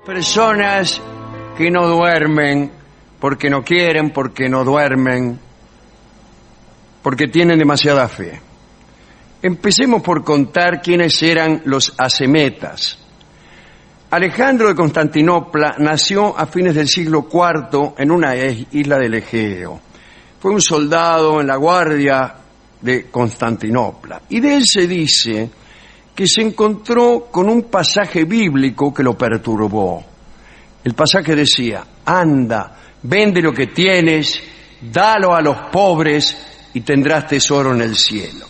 Personas que no duermen porque no quieren, porque no duermen, porque tienen demasiada fe. Empecemos por contar quiénes eran los asemetas. Alejandro de Constantinopla nació a fines del siglo IV en una isla del Egeo. Fue un soldado en la guardia de Constantinopla. Y de él se dice que se encontró con un pasaje bíblico que lo perturbó. El pasaje decía: anda, vende lo que tienes, dalo a los pobres y tendrás tesoro en el cielo.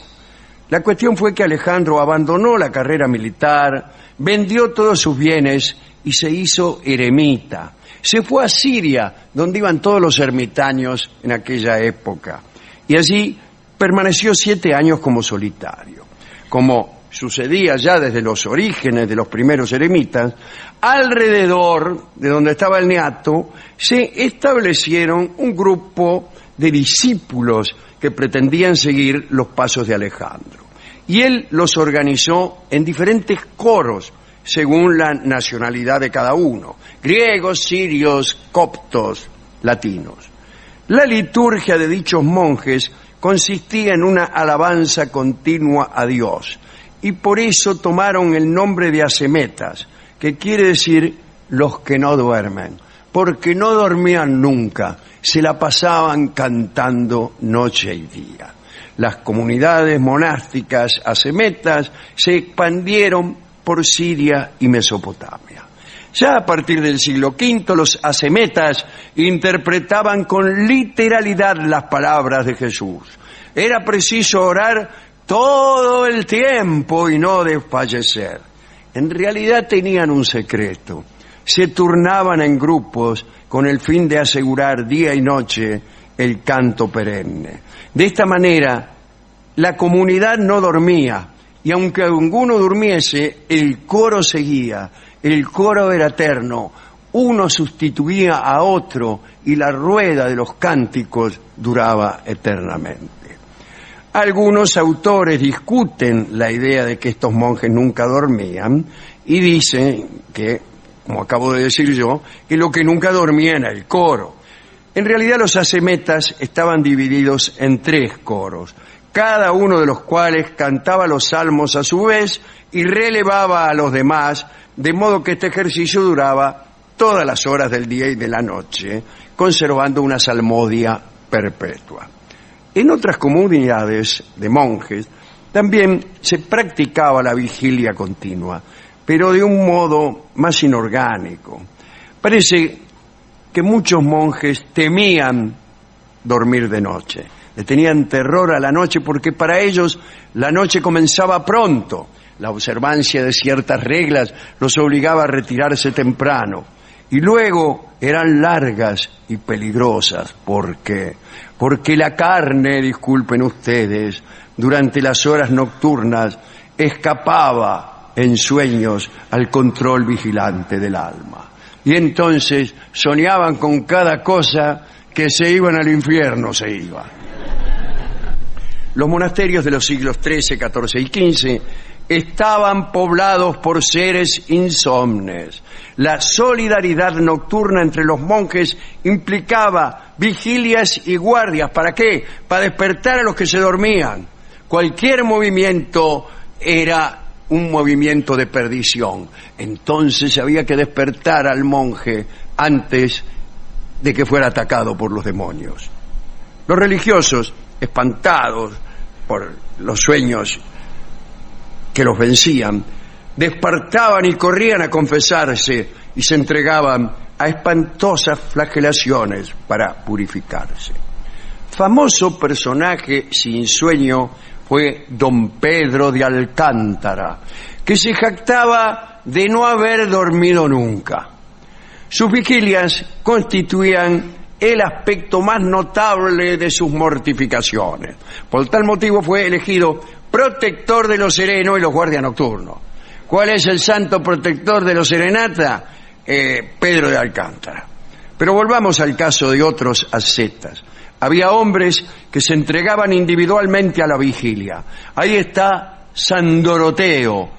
La cuestión fue que Alejandro abandonó la carrera militar, vendió todos sus bienes y se hizo eremita. Se fue a Siria, donde iban todos los ermitaños en aquella época, y allí permaneció 7 años como solitario. Como sucedía ya desde los orígenes de los primeros eremitas, alrededor de donde estaba el neato se establecieron un grupo de discípulos que pretendían seguir los pasos de Alejandro. Y él los organizó en diferentes coros, según la nacionalidad de cada uno: griegos, sirios, coptos, latinos. La liturgia de dichos monjes consistía en una alabanza continua a Dios, y por eso tomaron el nombre de asemetas, que quiere decir los que no duermen, porque no dormían nunca, se la pasaban cantando noche y día. Las comunidades monásticas asemetas se expandieron por Siria y Mesopotamia. Ya a partir del siglo V, los asemetas interpretaban con literalidad las palabras de Jesús. Era preciso orar todo el tiempo y no desfallecer. En realidad tenían un secreto: se turnaban en grupos con el fin de asegurar día y noche el canto perenne. De esta manera, la comunidad no dormía, y aunque alguno durmiese, el coro seguía. El coro era eterno, uno sustituía a otro y la rueda de los cánticos duraba eternamente. Algunos autores discuten la idea de que estos monjes nunca dormían y dicen que, como acabo de decir yo, que lo que nunca dormía era el coro. En realidad los asemetas estaban divididos en 3 coros, cada uno de los cuales cantaba los salmos a su vez y relevaba a los demás, de modo que este ejercicio duraba todas las horas del día y de la noche, conservando una salmodia perpetua. En otras comunidades de monjes también se practicaba la vigilia continua, pero de un modo más inorgánico. Parece que muchos monjes temían dormir de noche, le tenían terror a la noche porque para ellos la noche comenzaba pronto. La observancia de ciertas reglas los obligaba a retirarse temprano. Y luego eran largas y peligrosas. ¿Por qué? Porque la carne, disculpen ustedes, durante las horas nocturnas escapaba en sueños al control vigilante del alma. Y entonces soñaban con cada cosa que se iban al infierno, se iban. Los monasterios de los siglos XIII, XIV y XV estaban poblados por seres insomnes. La solidaridad nocturna entre los monjes implicaba vigilias y guardias. ¿Para qué? Para despertar a los que se dormían. Cualquier movimiento era un movimiento de perdición. Entonces había que despertar al monje antes de que fuera atacado por los demonios. Los religiosos, espantados por los sueños que los vencían, despertaban y corrían a confesarse y se entregaban a espantosas flagelaciones para purificarse. Famoso personaje sin sueño fue don Pedro de Alcántara, que se jactaba de no haber dormido nunca. Sus vigilias constituían el aspecto más notable de sus mortificaciones. Por tal motivo fue elegido protector de los serenos y los guardias nocturnos. ¿Cuál es el santo protector de los serenatas? Pedro de Alcántara. Pero volvamos al caso de otros ascetas. Había hombres que se entregaban individualmente a la vigilia. Ahí está San Doroteo.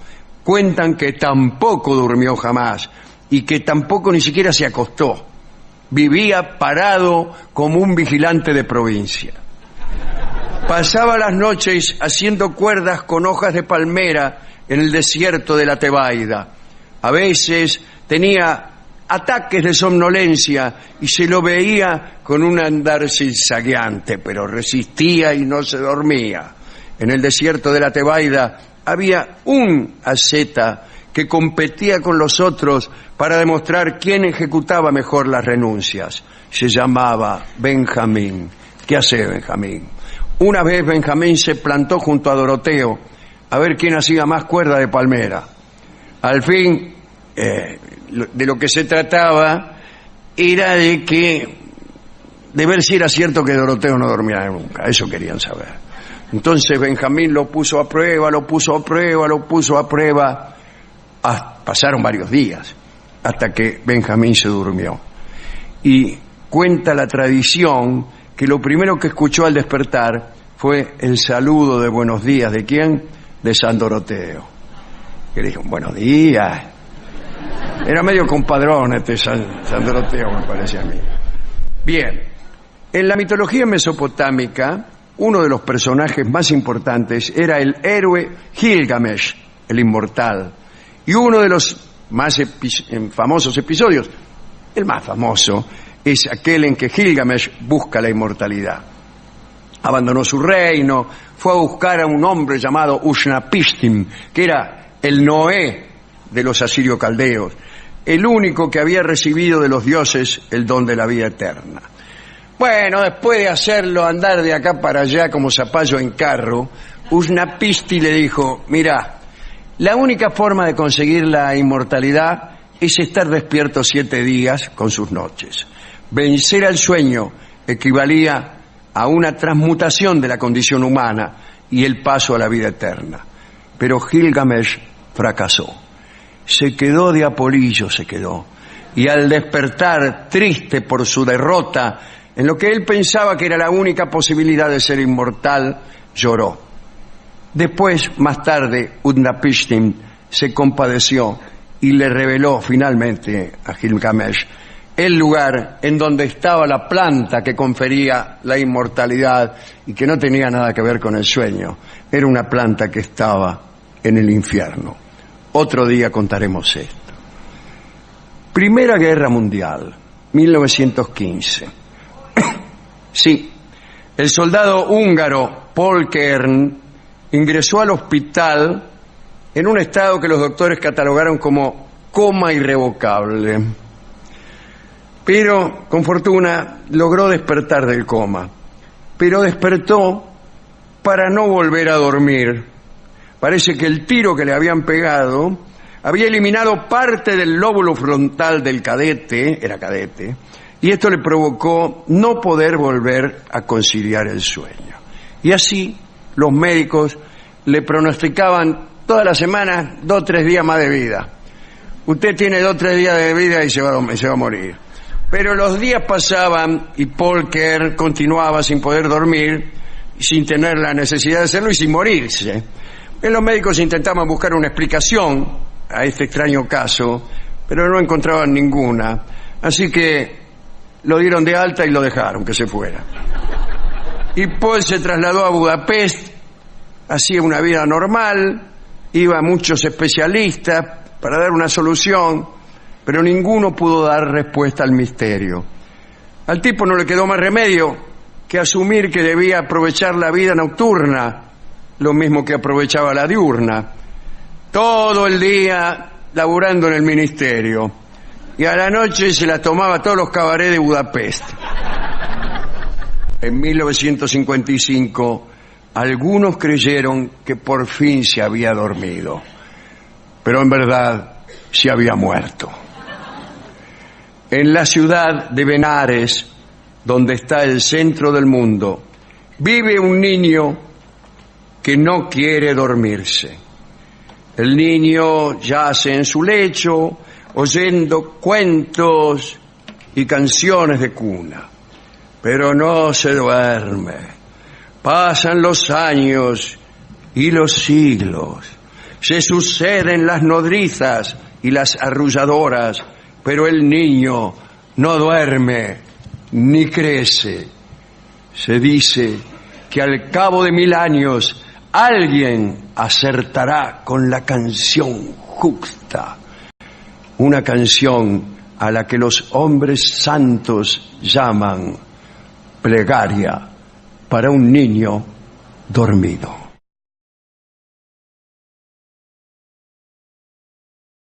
Cuentan que tampoco durmió jamás y que tampoco ni siquiera se acostó. Vivía parado como un vigilante de provincia. Pasaba las noches haciendo cuerdas con hojas de palmera en el desierto de la Tebaida. A veces tenía ataques de somnolencia y se lo veía con un andar zigzagueante, pero resistía y no se dormía. En el desierto de la Tebaida había un asceta que competía con los otros para demostrar quién ejecutaba mejor las renuncias. Se llamaba Benjamín. ¿Qué hace Benjamín? Una vez Benjamín se plantó junto a Doroteo a ver quién hacía más cuerda de palmera. Al fin, de lo que se trataba era de ver si era cierto que Doroteo no dormía nunca. Eso querían saber. Entonces Benjamín lo puso a prueba. Pasaron varios días hasta que Benjamín se durmió. Y cuenta la tradición que lo primero que escuchó al despertar fue el saludo de buenos días. ¿De quién? De San Doroteo. Que le dijo, buenos días. Era medio compadrón San Doroteo, me parece a mí. Bien, en la mitología mesopotámica, uno de los personajes más importantes era el héroe Gilgamesh, el inmortal. Y uno de los más famosos episodios, el más famoso, es aquel en que Gilgamesh busca la inmortalidad. Abandonó su reino, fue a buscar a un hombre llamado Ushnapishtim, que era el Noé de los asirio-caldeos, el único que había recibido de los dioses el don de la vida eterna. Bueno, después de hacerlo andar de acá para allá como zapallo en carro, Ushnapishtim le dijo, mirá, la única forma de conseguir la inmortalidad es estar despierto 7 días con sus noches. Vencer al sueño equivalía a una transmutación de la condición humana y el paso a la vida eterna. Pero Gilgamesh fracasó. Se quedó de apolillo, y al despertar triste por su derrota, en lo que él pensaba que era la única posibilidad de ser inmortal, lloró. Después, más tarde, Utnapishtim se compadeció y le reveló finalmente a Gilgamesh el lugar en donde estaba la planta que confería la inmortalidad y que no tenía nada que ver con el sueño. Era una planta que estaba en el infierno. Otro día contaremos esto. Primera Guerra Mundial, 1915. Sí, el soldado húngaro Paul Kern ingresó al hospital en un estado que los doctores catalogaron como coma irrevocable. Pero, con fortuna, logró despertar del coma. Pero despertó para no volver a dormir. Parece que el tiro que le habían pegado había eliminado parte del lóbulo frontal del cadete, era cadete, y esto le provocó no poder volver a conciliar el sueño. Y así los médicos le pronosticaban todas las semanas 2 o 3 días más de vida. Usted tiene 2 o 3 días de vida y se va a morir. Pero los días pasaban y Paul Kern continuaba sin poder dormir, sin tener la necesidad de hacerlo y sin morirse. Los médicos intentaban buscar una explicación a este extraño caso, pero no encontraban ninguna. Así que lo dieron de alta y lo dejaron que se fuera. Y Paul se trasladó a Budapest, hacía una vida normal, iba a muchos especialistas para dar una solución, pero ninguno pudo dar respuesta al misterio. Al tipo no le quedó más remedio que asumir que debía aprovechar la vida nocturna, lo mismo que aprovechaba la diurna, todo el día laburando en el ministerio, y a la noche se la tomaba a todos los cabarets de Budapest. En 1955, algunos creyeron que por fin se había dormido, pero en verdad se había muerto. En la ciudad de Benares, donde está el centro del mundo, vive un niño que no quiere dormirse. El niño yace en su lecho, oyendo cuentos y canciones de cuna, pero no se duerme. Pasan los años y los siglos, se suceden las nodrizas y las arrulladoras pero el niño no duerme ni crece. Se dice que al cabo de 1000 años alguien acertará con la canción justa, una canción a la que los hombres santos llaman plegaria para un niño dormido.